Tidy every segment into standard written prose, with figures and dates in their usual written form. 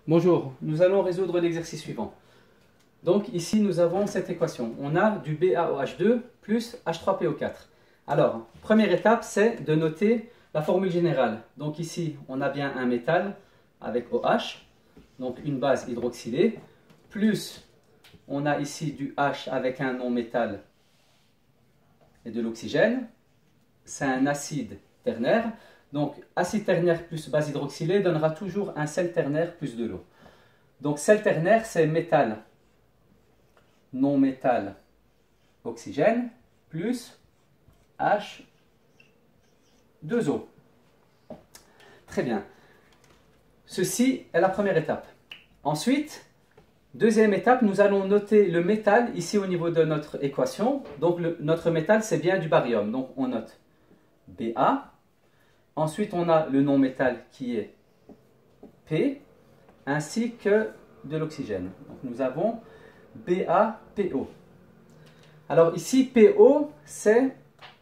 Bonjour, nous allons résoudre l'exercice suivant. Donc ici nous avons cette équation. On a du BaOH2 plus H3PO4. Alors, première étape, c'est de noter la formule générale. Donc ici, on a bien un métal avec OH, donc une base hydroxylée, plus on a ici du H avec un non-métal et de l'oxygène. C'est un acide ternaire. Donc, acide ternaire plus base hydroxylée donnera toujours un sel ternaire plus de l'eau. Donc, sel ternaire, c'est métal, non-métal, oxygène, plus H2O. Très bien. Ceci est la première étape. Ensuite, deuxième étape, nous allons noter le métal ici au niveau de notre équation. Donc, notre métal, c'est bien du barium. Donc, on note Ba. Ensuite, on a le non-métal qui est P, ainsi que de l'oxygène. Donc, nous avons BaPO. Alors ici, PO, c'est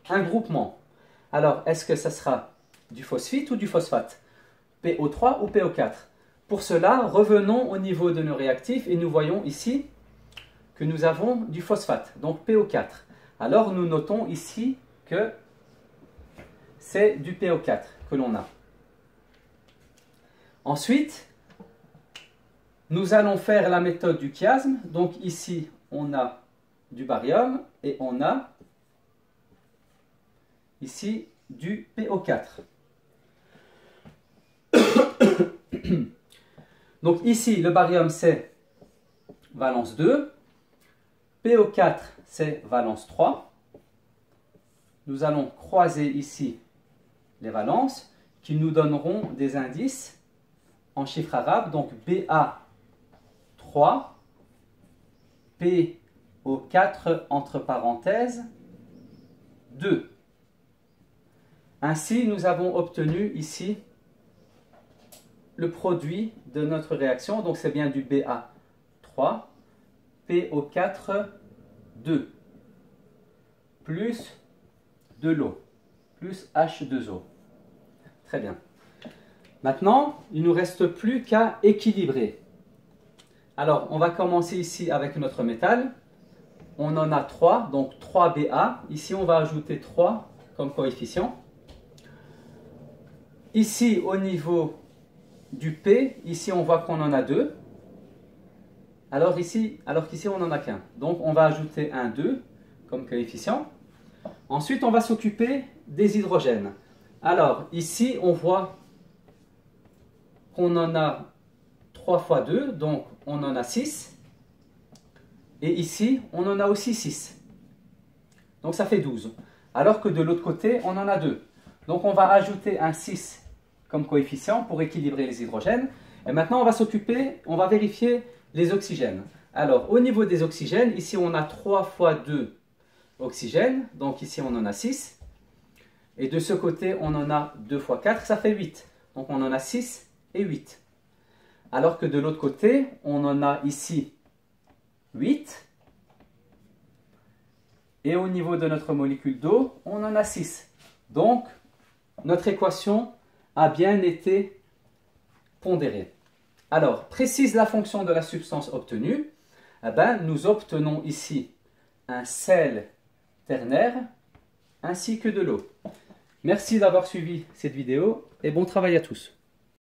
un groupement. Alors, est-ce que ça sera du phosphite ou du phosphate? PO3 ou PO4? Pour cela, revenons au niveau de nos réactifs et nous voyons ici que nous avons du phosphate, donc PO4. Alors, nous notons ici que c'est du PO4 que l'on a. Ensuite, nous allons faire la méthode du chiasme. Donc ici, on a du barium et on a ici du PO4. Donc ici, le barium, c'est valence 2. PO4, c'est valence 3. Nous allons croiser ici les valences qui nous donneront des indices en chiffres arabes. Donc Ba3, PO4 entre parenthèses 2. Ainsi, nous avons obtenu ici le produit de notre réaction. Donc c'est bien du Ba3, PO4 2 plus de l'eau plus H2O. Très bien. Maintenant, il ne nous reste plus qu'à équilibrer. Alors, on va commencer ici avec notre métal. On en a 3, donc 3Ba. Ici, on va ajouter 3 comme coefficient. Ici, au niveau du P, ici, on voit qu'on en a 2. Alors qu'ici, on n'en a qu'un. Donc, on va ajouter un 2 comme coefficient. Ensuite, on va s'occuper des hydrogènes. Alors, ici, on voit qu'on en a 3 fois 2, donc on en a 6. Et ici, on en a aussi 6. Donc, ça fait 12. Alors que de l'autre côté, on en a 2. Donc, on va ajouter un 6 comme coefficient pour équilibrer les hydrogènes. Et maintenant, on va vérifier les oxygènes. Alors, au niveau des oxygènes, ici, on a 3 fois 2 oxygène, donc ici on en a 6, et de ce côté on en a 2 fois 4, ça fait 8, donc on en a 6 et 8, alors que de l'autre côté on en a ici 8, et au niveau de notre molécule d'eau on en a 6, donc notre équation a bien été pondérée. Alors, précise la fonction de la substance obtenue, eh ben, nous obtenons ici un sel ternaire ainsi que de l'eau. Merci d'avoir suivi cette vidéo et bon travail à tous.